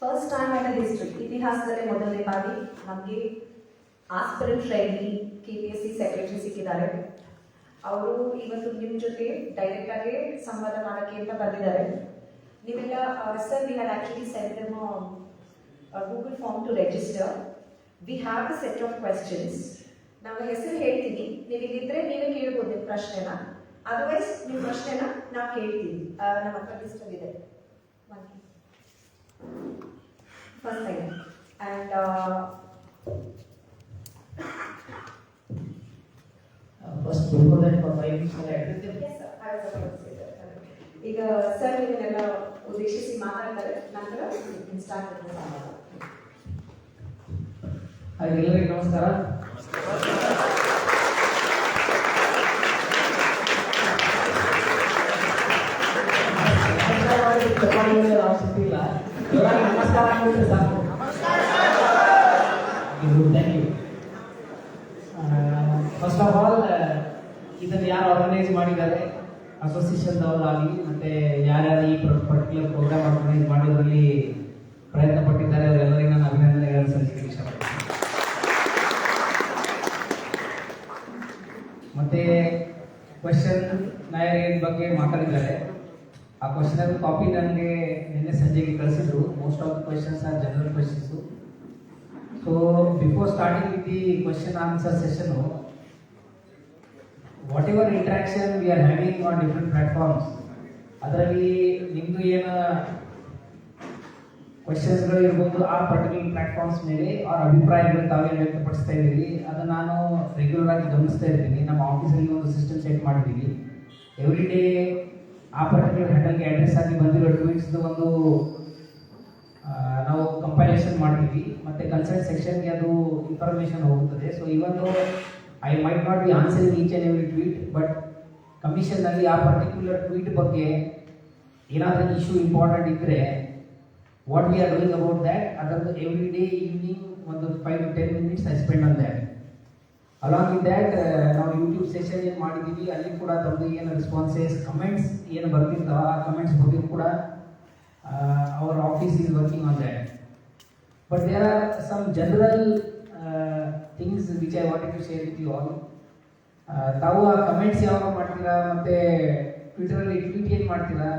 First time at history ಇತಿಹಾಸದಲ್ಲೇ ಮೊದಲನೇ ಬಾರಿ ನಮಗೆ ಆಸ್ಪಿರೆಂಟ್ ಟ್ರೈನಿ KPSC ಸೆಕ್ರೆಟರಿ ಸಿಕ್ಕಿದ್ದಾರೆ. ಅವರು ಇವತ್ತು ನಿಮ್ಮ ಜೊತೆ ಡೈರೆಕ್ಟ್ ಆಗಿ ಸಂವಾದ ಮಾಡೋಕ್ಕೆ ಅಂತ ಬಂದಿದ್ದಾರೆ. ನೀವೆಲ್ಲ sir we had actually send them Google form to register. We have the set of questions. ನಾವು ಹೆಸರು ಹೇಳ್ತೀನಿ, ನೀವು ಇಲ್ಲಿದ್ರೆ ನೀವೇ ಕೇಳ್ಬೋದು ನಿಮ್ಮ ಪ್ರಶ್ನೆನ. ಅದರ್ವೈಸ್ ನಿಮ್ಮ ಪ್ರಶ್ನೆನ ನಾವು ಕೇಳ್ತೀವಿ. ನಮ್ಮ ಹತ್ರ ಲಿಸ್ಟ್ ಇದೆ. First time. And first before that for 5 minutes I address them. Yes sir, I was about to say that. ಈಗ ಸರ್ ಇದನ್ನೆಲ್ಲ ಉದ್ದೇಶಿಸಿ ಮಾತಾಡ್ತಾರೆ, ನಂತರ ಸ್ಟಾರ್ಟ್ ಮಾಡ್ತಾರೆ. ಎಲ್ಲರಿಗೂ ನಮಸ್ಕಾರ. ಅವಶ್ಯಕತೆ ಇಲ್ಲ, ಜೋರಾಗಿ ನಮಸ್ಕಾರ ಮಾಡಿದ್ರೆ ಸಾಕು. Thank you. First of all ಇದನ್ನು ಯಾರು ಆರ್ಗನೈಸ್ ಮಾಡಿದ್ದಾರೆ, ಅಸೋಸಿಯೇಷನ್ದವರಾಗಲಿ ಮತ್ತು ಯಾರ್ಯಾರು ಈ ಪರ್ಟಿಕ್ಯುಲರ್ ಪ್ರೋಗ್ರಾಮ್ ಆರ್ಗನೈಸ್ ಮಾಡೋದ್ರಲ್ಲಿ ಪ್ರಯತ್ನ ಪಟ್ಟಿದ್ದಾರೆ ಅವರೆಲ್ಲರಿಗೂ ನಾನು ಅಭಿನಂದನೆಗಳನ್ನು ಸಲ್ಲಿಸಲಿಕ್ಕೆ ಇಷ್ಟಪಡ್ತೀನಿ. ಮತ್ತು ಕ್ವೆಶ್ಚನ್ ನಾಯರ್ ಬಗ್ಗೆ ಮಾತಾಡಿದ್ದಾರೆ. ಆ ಕ್ವೆಶ್ಚನ್ ಕಾಪಿ ನನಗೆ ನಿನ್ನೆ ಸಂಜೆಗೆ ಕಳಿಸಿದ್ರು. Most of the questions are general questions. So before starting with the question answer session, whatever interaction we are having on different platforms, ಅದರಲ್ಲಿ ನಿಮ್ಮದು ಏನು ಕ್ವೆಶ್ಚನ್ಸ್ಗಳು ಇರ್ಬೋದು, ಆ ಪರ್ಟಿಕ್ಯುಲರ್ ಪ್ಲಾಟ್ಫಾರ್ಮ್ಸ್ ಮೇಲೆ ಅವ್ರ ಅಭಿಪ್ರಾಯಗಳು ತಾವೇನು ವ್ಯಕ್ತಪಡಿಸ್ತಾ ಇದ್ದೀವಿ ಅದನ್ನು ನಾನು ರೆಗ್ಯುಲರ್ ಆಗಿ ಗಮನಿಸ್ತಾ ಇರ್ತೀನಿ. ನಮ್ಮ ಆಫೀಸಲ್ಲಿ ಒಂದು ಸಿಸ್ಟಮ್ ಸೆಟ್ ಮಾಡಿದ್ದೀವಿ. ಎವ್ರಿ ಡೇ ಆ ಪರ್ಟಿಕ್ಯುಲರ್ ಹ್ಯಾಂಡಲ್ಗೆ ಅಡ್ರೆಸ್ ಆಗಿ ಬಂದಿರೋ ಟ್ವೀಟ್ಸ್ದು ಒಂದು ನಾವು ಕಂಪೈಲೇಷನ್ ಮಾಡ್ತೀವಿ ಮತ್ತು ಕನ್ಸರ್ಟ್ ಸೆಕ್ಷನ್ಗೆ ಅದು ಇನ್ಫಾರ್ಮೇಷನ್ ಹೋಗುತ್ತದೆ. So even I might not be answering each and every tweet, but ಕಮಿಷನ್ನಲ್ಲಿ ಆ ಪರ್ಟಿಕ್ಯುಲರ್ ಟ್ವೀಟ್ ಬಗ್ಗೆ ಏನಾದರೂ ಇಶ್ಯೂ ಇಂಪಾರ್ಟೆಂಟ್ ಇದ್ದರೆ what we are doing about that, ಅದನ್ನು ಎವ್ರಿ ಡೇ ಈವ್ನಿಂಗ್ ಒಂದು 5 to 10 minutes I spend on that. Along with that ನಾವು YouTube session ಏನು ಮಾಡಿದ್ದೀವಿ ಅಲ್ಲಿ ಕೂಡ ತಮ್ಮದು ಏನು ರೆಸ್ಪಾನ್ಸಸ್ ಕಮೆಂಟ್ಸ್ ಏನು ಬರ್ತಿರ್ತಾವೆ ಆ ಕಮೆಂಟ್ಸ್ ಬಗ್ಗೆ ಕೂಡ our office is working on that. But there are some general things which I wanted to share with you all. ತಾವು ಆ ಕಮೆಂಟ್ಸ್ ಯಾವಾಗ ಮಾಡ್ತೀರಾ ಮತ್ತು ಟ್ವಿಟರಲ್ಲಿ ಟ್ವೀಟ್ ಏನು ಮಾಡ್ತೀರಾ,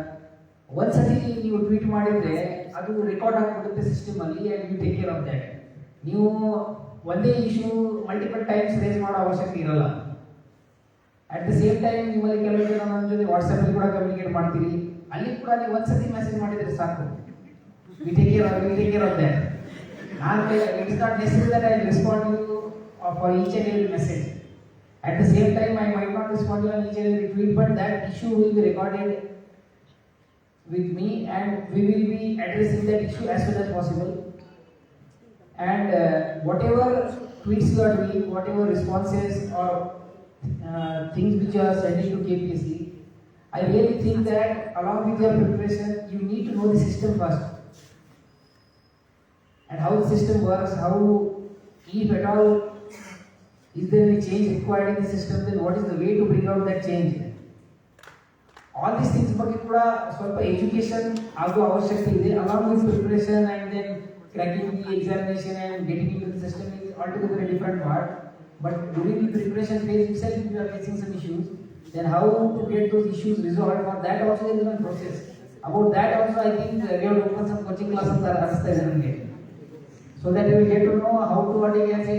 ಒಂದ್ಸತಿ ನೀವು ಟ್ವೀಟ್ ಮಾಡಿದರೆ ಅದು ರೆಕಾರ್ಡ್ ಆಗಿಬಿಡುತ್ತೆ ಸಿಸ್ಟಮಲ್ಲಿ and you take care of that. ನೀವು ಒಂದೇ ಇಶ್ಯೂ ಮಲ್ಟಿಪಲ್ ಟೈಮ್ಸ್ ರೇಸ್ ಮಾಡೋ ಅವಶ್ಯಕತೆ ಇರಲ್ಲ. ಅಟ್ ದ ಸೇಮ್ ಟೈಮ್ ನಿಮ್ಮಲ್ಲಿ ಕೆಲವು ಜನ ನನ್ನ ಜೊತೆ ವಾಟ್ಸಪ್ಪಲ್ಲಿ ಕೂಡ ಕಮ್ಯುನಿಕೇಟ್ ಮಾಡ್ತೀರಿ, ಅಲ್ಲಿ ಕೂಡ ನೀವು ಒಂದ್ಸತಿ ಮೆಸೇಜ್ ಮಾಡಿದರೆ ಸಾಕು. We take care of that. ನಾನು it is not necessary that I respond you for each and every message. At the same time I might not respond you on each and every tweet, but that issue will be recorded with me and we will be addressing that issue as soon as possible. And whatever tweets you are doing, whatever responses or things which you are sending to KPSC, I really think that along with your preparation you need to know the system first and how the system works, how, if at all is there any change required in the system, then what is the way to bring out that change. All these things ಬಗ್ಗೆ ಕೂಡ ಸ್ವಲ್ಪ education ಆಗೋ ಅವಶ್ಯಕತೆ ಇದೆ. Along with preparation and then cracking the examination and getting into the system is altogether a different part. But during the preparation phase itself you are facing some issues, then how to get those issues resolve, for that also is one process. About that also I think we have open some coaching class ಅಂತ ಅನಿಸ್ತಾ ಇದೆ ನನಗೆ. So that you will get to know how to what you can say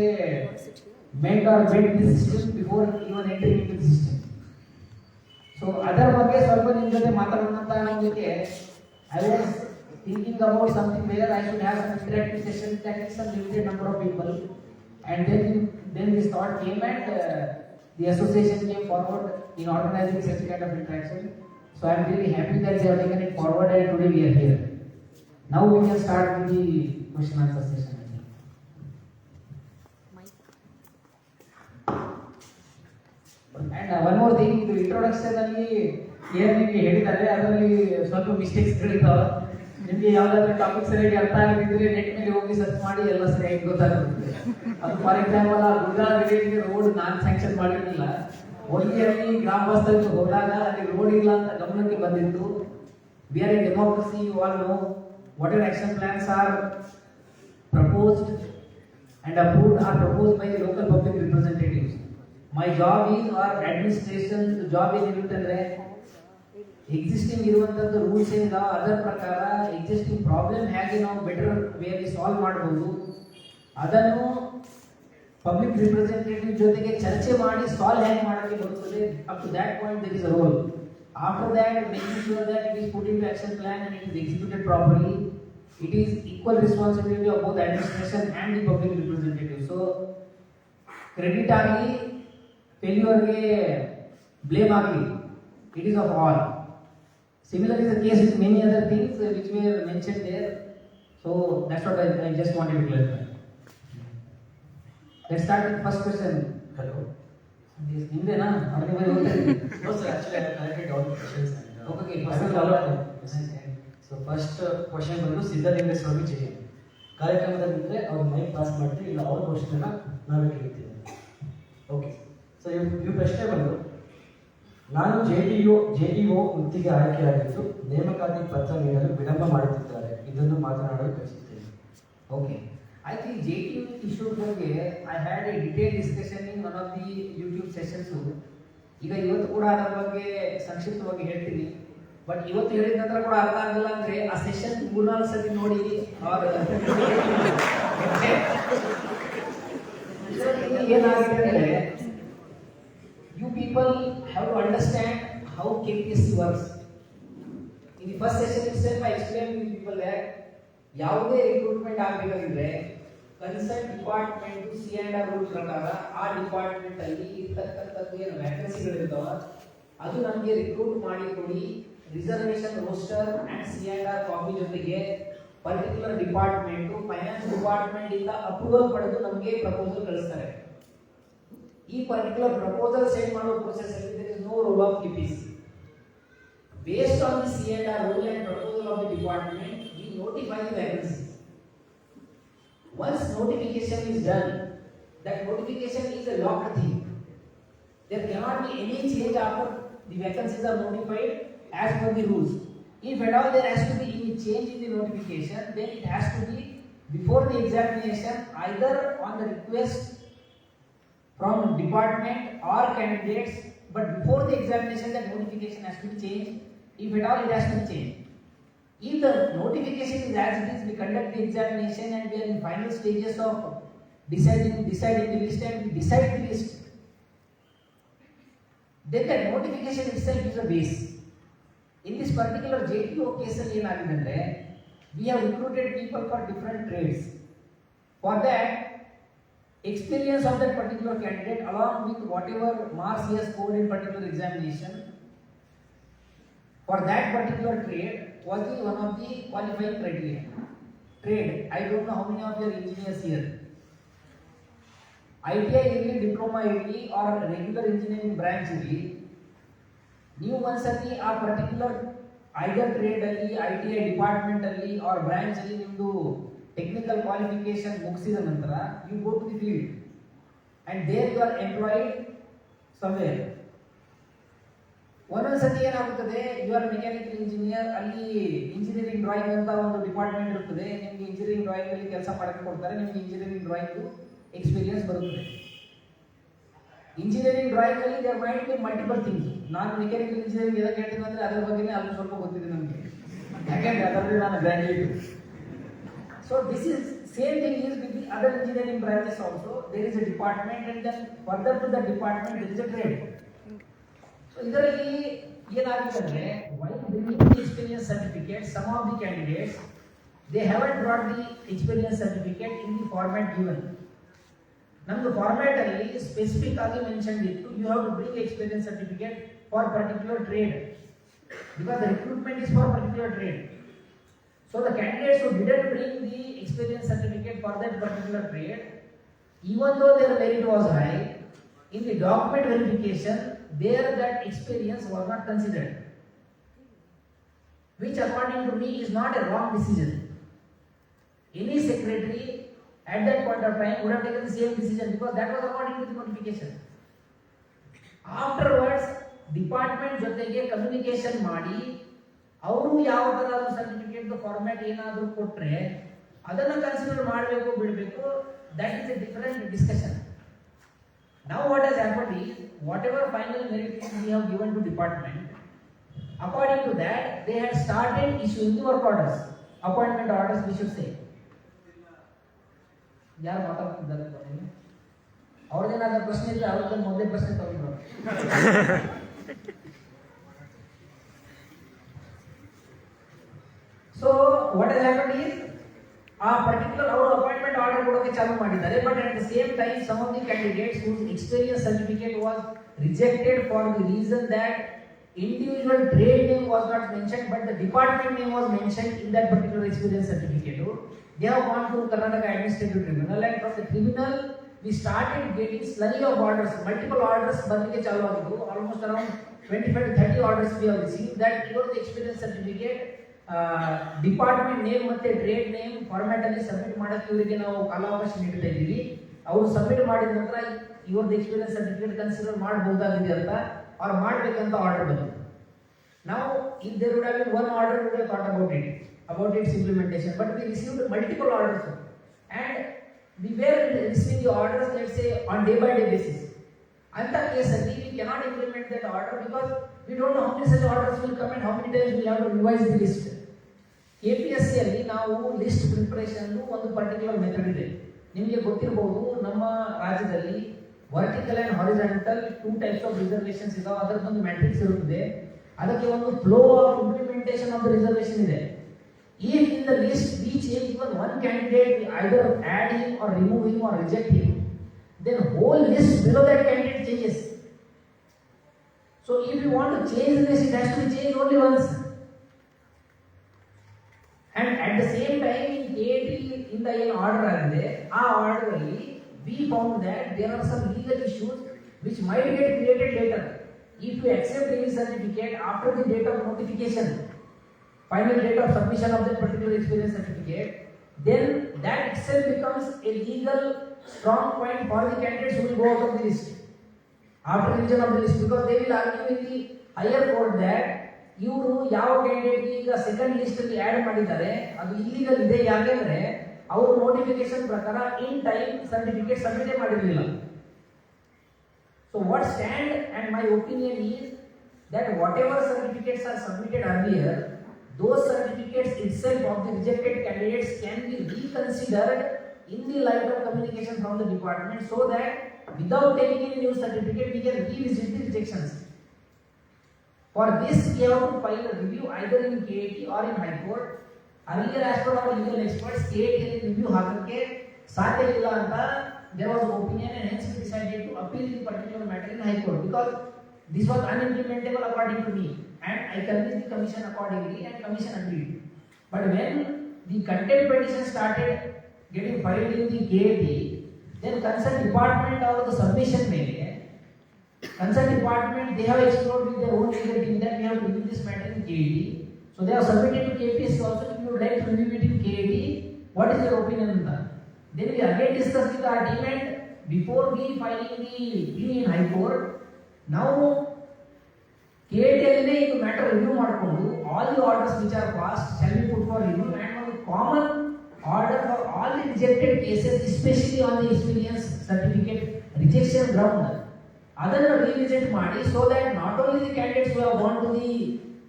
mend or bend the system before even entering into the system. So ಅದರ ಬಗ್ಗೆ ಸ್ವಲ್ಪ ನಿಮ್ಮ ಜೊತೆ ಮಾತಾಡೋಣ ಅಂತ ನನಗೆ I was thinking about something where I should have some interactive session that is some limited number of people, and then this thought came and the association came forward in organizing such kind of interaction. So I am really happy that they have taken it forward and today we are here. Now we can start with the question answer session. And one more thing, ಇದು introduction ಅಲ್ಲಿ ಏನು ನಿಮಗೆ ಹೇಳಿದ್ದಾರೆ ಅದರಲ್ಲಿ ಸ್ವಲ್ಪ ಮಿಸ್ಟೇಕ್ಸ್ಗಳಿದ್ದಾವೆ. ನಿಮಗೆ ಯಾವುದಾದ್ರೂ topic ಸರಿಯಾಗಿ ಅರ್ಥ ಆಗದಿದ್ರೆ ನೆಟ್ ಮೇಲೆ ಹೋಗಿ ಸರ್ಚ್ ಮಾಡಿ ಎಲ್ಲ ಸರಿಯಾಗಿ ಗೊತ್ತಾಗುತ್ತೆ. ಅದು ಫಾರ್ ಎಕ್ಸಾಂಪಲ್ ಆ ಗುಜರಾತ್ ವಿಲೇಜ್ಗೆ ರೋಡ್ ನಾನು ಸ್ಯಾಂಕ್ಷನ್ ಮಾಡಿರಲಿಲ್ಲ, ಓನ್ಲಿ ಅಲ್ಲಿ ಗ್ರಾಮ ವಾಸ್ತವ್ಯಕ್ಕೆ ಹೋದಾಗ ಅಲ್ಲಿ ರೋಡ್ ಇಲ್ಲ ಅಂತ ಗಮನಕ್ಕೆ ಬಂದಿತ್ತು. We are a democracy, you all know whatever action plans are proposed and approved are proposed by the local public representatives. My job is or administration job ಏನಿರುತ್ತಂದ್ರೆ ಎಕ್ಸಿಸ್ಟಿಂಗ್ ಇರುವಂತದ್ದು ರೂಲ್ಸ್ ಏನಿಲ್ಲ ಅದರ ಪ್ರಕಾರ ಎಕ್ಸಿಸ್ಟಿಂಗ್ ಪ್ರಾಬ್ಲಮ್ ಹೇಗೆ ನಾವು better ವೇಲಿ solve ಮಾಡಬಹುದು ಅದನ್ನು public representative ಜೊತೆಗೆ ಚರ್ಚೆ ಮಾಡಿ ಸಾಲ್ವ್ ಹೇಗೆ ಮಾಡೋಕ್ಕೆ ಬರುತ್ತದೆ. Up to that point there is a role. After that making sure that it is put into action plan and it is executed properly. It is equal responsibility of both administration and the public representative. So credit ಆಗಲಿ failure ಗೆ blame ಆಗಲಿ, it is of all. Similarly is the case with many other things which were mentioned there. So that's what I just wanted to clarify. Let's start with the first question. Hello. Yes, ನಿಮ್ದೇನಾ? ಅವ್ರಿಗೆ No sir, actually I have collected all the questions and Okay, I first will of all, follow up. So first question ಬಂದು Siddhalingeshwara J ಕಾರ್ಯಕ್ರಮದಲ್ಲಿದ್ದರೆ ಅವ್ರು mic pass ಮಾಡ್ತೀವಿ, ಇಲ್ಲ ಅವ್ರ ಕ್ವಶನ್ನ ನಾವೇ ಕೇಳ್ತೀವಿ. Okay, so ಇವು ಪ್ರಶ್ನೆ ಬಂದು, ನಾನು ಜೆ.ಡಿ.ಒ ಹುದ್ದೆಗೆ ಆಯ್ಕೆಯಾಗಿದ್ದು ನೇಮಕಾತಿ ಪತ್ರ ನೀಡಲು ವಿಳಂಬ ಮಾಡುತ್ತಿದ್ದಾರೆ, ಇದನ್ನು ಮಾತನಾಡಲು ಬಯಸುತ್ತೇನೆ. Okay. I think JTU issue ಬಗ್ಗೆ I had a detailed discussion in one of the YouTube sessions. ಈಗ ಇವತ್ತು ಕೂಡ ಅದರ ಬಗ್ಗೆ ಸಂಕ್ಷಿಪ್ತವಾಗಿ ಹೇಳ್ತೀನಿ. ಬಟ್ ಇವತ್ತು ಹೇಳಿದ ನಂತರ ಕೂಡ ಅರ್ಥ ಆಗಲ್ಲ ಅಂದ್ರೆ ಆ ಸೆಷನ್ 3-4 ಸತಿ ನೋಡಿ ಏನಾಗಿದೆ ಅಂದ್ರೆ you people have to understand how KPSC works. In the first session itself I explain to people that ಯಾವುದೇ ರಿಕ್ರೂಟ್ಮೆಂಟ್ ಆಗಬೇಕಾದ್ರೆ ಕನ್ಸರ್ನ್ ಡಿಪಾರ್ಟ್ಮೆಂಟ್ C&R ರೂಲ್ ಪ್ರಕಾರ ಆ ಡಿಪಾರ್ಟ್ಮೆಂಟ್ ಅಲ್ಲಿ ಇರ್ತಕ್ಕಂಥದ್ದು ಏನು ವ್ಯಾಕೆನ್ಸಿಗಳಿರ್ತಾವ ಅದು ನಮಗೆ ರಿಕ್ರೂಟ್ ಮಾಡಿ ಕೊಡಿ, reservation roster and C&R copy ಜೊತೆಗೆ ಪರ್ಟಿಕ್ಯುಲರ್ ಡಿಪಾರ್ಟ್ಮೆಂಟ್ ಫೈನಾನ್ಸ್ ಡಿಪಾರ್ಟ್ಮೆಂಟ್ ಇಂದ ಅಪ್ರೂವಲ್ ಪಡೆದು ನಮಗೆ ಪ್ರಪೋಸಲ್ ಕಳಿಸ್ತಾರೆ. ಈ ಪರ್ಟಿಕ್ಯುಲರ್ ಪ್ರಪೋಸಲ್ ಸೆಂಡ್ ಮಾಡೋ ಪ್ರೋಸೆಸ್ ಅಲ್ಲಿ there is no role of KPSC. Based on the C&R rule and proposal of the department, we notify the vacancies. Once notification is done, that notification is a locked thing. There cannot be any change after the vacancies are notified as per the rules. If at all there has to be any change in the notification, then it has to be before the examination, either on the request from department or candidates, but before the examination that notification has to be changed. If at all it has to be changed. If the notification is as it is, we conduct the examination and we are in final stages of deciding the list and we decide the list. Then that notification itself is a base. In this particular JTO case, we have recruited people for different trades. For that, experience of that particular candidate along with whatever marks he has scored in particular examination for that particular trade was one of the qualifying criteria. Trade, I don't know how many of you are engineers here. ITI ಇರಲಿ, diploma ಇರಲಿ or regular engineering branch ಇರಲಿ, ನೀವು ಒಂದ್ಸತಿ ಆ particular either trade ಅಲ್ಲಿ ITI department ಅಲ್ಲಿ or branch ಅಲ್ಲಿ ನಿಮ್ದು ಟೆಕ್ನಿಕಲ್ ಕ್ವಾಲಿಫಿಕೇಶನ್ ಮುಗಿಸಿದ ನಂತರ you go to the field and there you are employed somewhere. ಒಂದೊಂದ್ಸತಿ ಏನಾಗುತ್ತದೆ, ಯು ಆರ್ ಮೆಕ್ಯಾನಿಕಲ್ ಇಂಜಿನಿಯರ್, ಅಲ್ಲಿ ಇಂಜಿನಿಯರಿಂಗ್ ಡ್ರಾಯಿಂಗ್ ಅಂತ ಒಂದು ಡಿಪಾರ್ಟ್ಮೆಂಟ್ ಇರುತ್ತದೆ, ನಿಮ್ಗೆ ಇಂಜಿನಿಯರಿಂಗ್ ಡ್ರಾಯಿಂಗ್ ಅಲ್ಲಿ ಕೆಲಸ ಮಾಡಕ್ಕೆ ಕೊಡ್ತಾರೆ, ನಿಮ್ಗೆ ಇಂಜಿನಿಯರಿಂಗ್ ಡ್ರಾಯಿಂಗ್ ಎಕ್ಸ್ಪೀರಿಯನ್ಸ್ ಬರುತ್ತದೆ. ಇಂಜಿನಿಯರಿಂಗ್ ಡ್ರಾಯಿಂಗ್ ಅಲ್ಲಿ there might be multiple things. ನಾನು ಮೆಕ್ಯಾನಿಕಲ್ ಇಂಜಿನಿಯರಿಂಗ್ ಎದಕ್ಕೆ ಹೇಳ್ತೀನಿ ಅಂದ್ರೆ ಅದ್ರ ಬಗ್ಗೆ ಅಲ್ಪ ಸ್ವಲ್ಪ ಗೊತ್ತಿದೆ ನಮಗೆ, ಯಾಕಂದ್ರೆ ಅದರಲ್ಲಿ ನಾನು graduate. So this is same thing is with the other engineering branches also. There is a department and then further to the department there is a trade. So ಇದರಲ್ಲಿ ಏನಾಗಿದೆ ಅಂದ್ರೆ why bringing the experience certificate, some of the candidates they haven't brought the experience certificate in the format given. ನಮ್ದು format ಅಲ್ಲಿ specific ಆಗಿ mention ಇತ್ತು, you have to bring experience certificate for particular trade because the recruitment is for particular trade. So the candidates who didn't bring the experience certificate for that particular trade, even though their merit was high, in the document verification there that experience was not considered, which according to me is not a wrong decision. Any secretary at that point of time would have taken the same decision because that was according to the notification. Afterwards, department ಜೊತೆಗೆ communication ಮಾಡಿ ಅವರು ಯಾವ ಥರ certificate format ಏನಾದರೂ ಕೊಟ್ಟರೆ ಅದನ್ನು consider ಮಾಡಬೇಕು ಬಿಡಬೇಕು, that is A different discussion. Now what has happened is, whatever final merit list we have given to department, according to that, they had started issuing the work orders, appointment orders we should say. ಯಾರು ಮಾತಾಡ್ತಿದ್ದಾರೆ ಅವ್ರದ್ದೇನಾದ್ರೂ ಪ್ರಶ್ನೆ ಇದ್ರೆ ಅವ್ರದ್ದು ಮೊದಲೇ ಪ್ರಶ್ನೆ ತಗೊಂಡ್ರು. So what has happened is, ಆ particular ಅವರು ಅಪಾಯಿಂಟ್ಮೆಂಟ್ ಆರ್ಡರ್ ಕೊಡೋಕೆ ಚಾಲೂ ಮಾಡಿದ್ದಾರೆ. But at the same time some of the candidates whose experience certificate was rejected for the reason that individual trade name was not mentioned but the department name was mentioned in that particular experience certificate. They have gone to Karnataka Administrative Tribunal, and from the tribunal we started getting slurry of orders, multiple orders ಬರ್ಲಿಕ್ಕೆ ಚಾಲೂ ಆಗಿದ್ದು. Almost around 25 to 30 orders we have received that your experience certificate department name ಮತ್ತೆ trade name format ಅಲ್ಲಿ submit ಮಾಡಕ್ಕೆ ಇವರಿಗೆ ನಾವು ಕಾಲಾವಕಾಶ ನೀಡ್ತಾ ಇದ್ದೀವಿ. ಅವರು ಸಬ್ಮಿಟ್ ಮಾಡಿದ ನಂತರ ಇವ್ರದ್ದು ಎಕ್ಸ್ಪೀರಿಯನ್ಸ್ ಸರ್ಟಿಫಿಕೇಟ್ ಕನ್ಸಿಡರ್ ಮಾಡಬಹುದಾಗಿದೆ ಅಂತ ಅವ್ರು ಮಾಡಬೇಕಂತ ಆರ್ಡರ್ ಬಂದಿದೆ. ನಾವು if there would have been one order we would have thought about its implementation, but we received multiple orders and we were receiving the orders, let's say, on day by day basis. Anta case alli we cannot implement that order because we don't know how many such orders will come and how many times we will have to revise the list. KPSC ಅಲ್ಲಿ ನಾವು list preparation ಒಂದು particular method ಇದೆ. ನಿಮಗೆ ಗೊತ್ತಿರಬಹುದು, ನಮ್ಮ ರಾಜ್ಯದಲ್ಲಿ vertical and horizontal 2 types of reservations ಇದಾವೆ. ಅದರದೊಂದು matrix ಇರುತ್ತದೆ. ಅದಕ್ಕೆ ಒಂದು flow of implementation of the reservation ಇದೆ. If in the list we change even one candidate, we either add him or remove him or reject him, then whole list below that candidate changes. So if you want to change this, it has to be changed only once. And at the same time, in KAT in the order agide, our order alli we found that there are some legal issues which might get created later. If you accept any certificate after the date of notification, final date of submission of that particular experience certificate, then that itself becomes a legal strong point for the candidates who will go out of the list after revision of the list, because they will argue in the higher court that ಇವರು ಯಾವ candidate ಈಗ second list ಅಲ್ಲಿ add ಮಾಡಿದ್ದಾರೆ ಅದು illegal ಇದೆ. ಯಾಕೆಂದ್ರೆ ಅವರು notification ಪ್ರಕಾರ ಇನ್ ಟೈಮ್ ಸರ್ಟಿಫಿಕೇಟ್ ಸಬ್ಮಿಟ್ ಮಾಡಿರಲಿಲ್ಲ. So what stand and my opinion is that whatever certificates are submitted earlier, those certificates itself of the rejected candidates can be reconsidered in the light of communication from the department, so that without taking any new certificate we can revisit the rejections. For this we have to file a review either in KAT or in High Court. Earlier, as per our legal experts, KAT review ಹಾಕಕ್ಕೆ ಸಾಧ್ಯ ಇಲ್ಲ ಅಂತ there was opinion, and hence we decided to appeal the particular matter in High Court because this was unimplementable according to me, and I convinced the commission accordingly, and commission agreed. But when the contempt petition started getting filed in the KAT, then concerned department or the submission ಮೇಲೆ concerned department, they have explored with their own legal team that we have to review this matter in KAT. So they have submitted to KPSC also. If you would like to review it in KAT, what is your opinion on that? Then we again discuss with our team, and before we filing the plea in High Court, now KAT alline ಇದು matter review ಮಾಡಿಕೊಂಡು all the orders which are passed shall be put for review, and one common order for all the rejected cases, especially on the experience certificate rejection ground, ಅದನ್ನು revisit ಮಾಡಿ, so that not only the candidates who have gone to the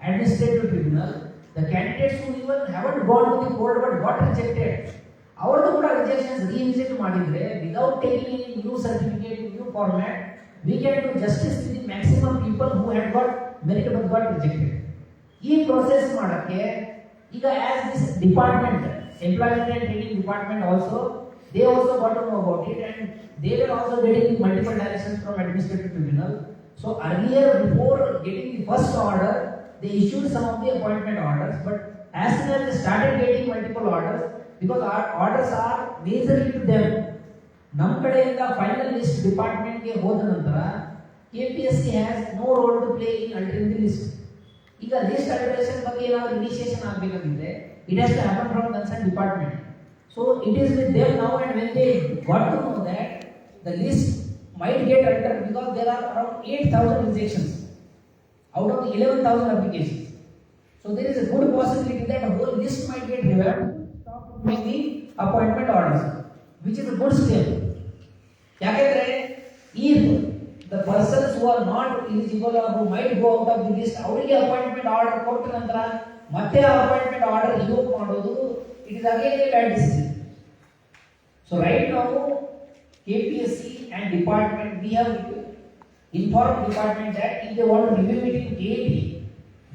administrative tribunal, the candidates who even haven't gone to the court but got rejected, ಅವರದ್ದು ಕೂಡ rejections revisit ಮಾಡಿದ್ರೆ without taking any new certificate in new format, we can do justice to the maximum people who had got merit but got rejected. ಈ process ಮಾಡಕ್ಕೆ ಈಗ as this department, employment and training department also, they also got to know about it, and they were also getting multiple directions from administrative tribunal. So earlier, before getting the first order, they issued some of the appointment orders, but as soon as they started getting multiple orders, because our orders are majorly to them, ನಮ್ಮ ಕಡೆಯಿಂದ final list ಡಿಪಾರ್ಟ್ಮೆಂಟ್ಗೆ ಹೋದ ನಂತರ KPSC has no role to play in altering the list. ಈಗ list alteration ಬಗ್ಗೆ ಏನಾದರೂ initiation ಆಗಬೇಕಾಗಿದ್ರೆ it has to happen from concern department. So it is with them now, and when they got to know that the list might get altered because there are around 8,000 rejections out of the 11,000 applications. So there is a good possibility that a whole list might get revamped, stop from the appointment orders, which is a good step. ಯಾಕೆಂದ್ರೆ if the persons who are not eligible or who might go out of the list ಅವರಿಗೆ appointment order ಕೊಟ್ಟ ನಂತರ ಮತ್ತೆ appointment order revoke ಮಾಡೋದು it is again a bad decision. So right now KPSC and department we have informed department that if they want to review it in KT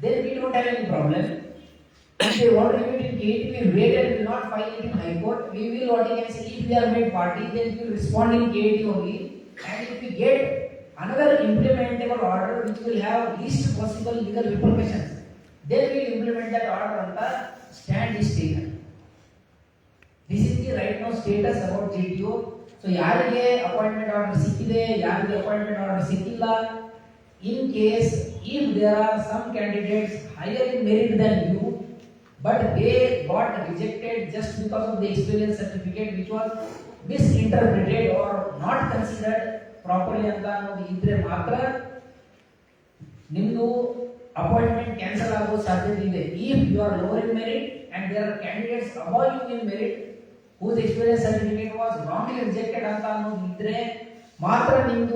then we don't have any problem. If they want to review it in KT we wait and will not file it in High Court. We will what you can say if we are made party then we will respond in KT only, and if we get another implementable order which will have least possible legal repercussions then we will implement that order on the stand is taken. This is the right now status about JTO. So ಯಾರಿಗೆ appointment order ಸಿಕ್ಕಿದೆ, ಯಾರಿಗೆ appointment order ಸಿಕ್ಕಿಲ್ಲ, in case if there are some candidates higher in merit than you but they got rejected just because of the experience certificate which was misinterpreted or not considered properly ಅಂತ ಅನ್ನೋದು ಇದ್ರೆ ಮಾತ್ರ ನಿಮ್ದು appointment cancel ಆಗೋ ಸಾಧ್ಯತೆ ಇದೆ. if you are lower in merit and there are candidates above you in merit whose experience certificate was wrongly rejected ಅಂತ ಅನ್ನೋದು ಇದ್ರೆ ಮಾತ್ರ ನಿಮ್ದು